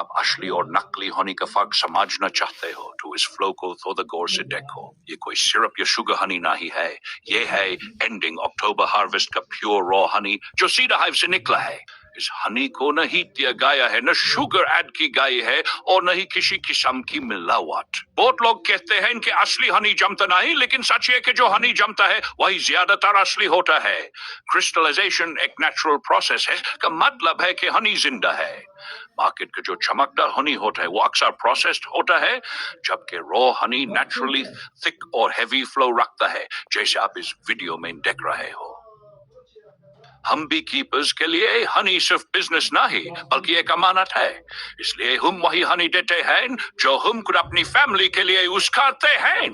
आप असली और नकली हनी का फर्क समझना चाहते हो तो इस फ्लो को थोड़ा गौर से देखो। ये कोई सिरप या शुगर हनी नहीं है, ये है एंडिंग अक्टूबर हार्वेस्ट का प्योर रॉ हनी जो सीधा हाइव से निकला है। इस हनी को न हीट दिया गया है, न शुगर ऐड की गई है और न ही किसी किस्म की मिलावट। बहुत लोग कहते हैं इनके असली हनी जमता नहीं, लेकिन सच है कि जो हनी जमता है वही ज्यादातर असली होता है। क्रिस्टलाइजेशन एक नेचुरल प्रोसेस है का मतलब है कि हनी जिंदा है। मार्केट का जो चमकदार हनी होता है वो अक्सर प्रोसेस्ड होता है, जबकि रॉ हनी नेचुरली थिक और हेवी फ्लो रखता है, जैसे आप इस वीडियो में देख रहे हो। हम बी कीपर्स के लिए हनी सिर्फ बिजनेस नहीं बल्कि एक अमानत है, इसलिए हम वही हनी देते हैं जो हम खुद अपनी फैमिली के लिए यूज करते हैं।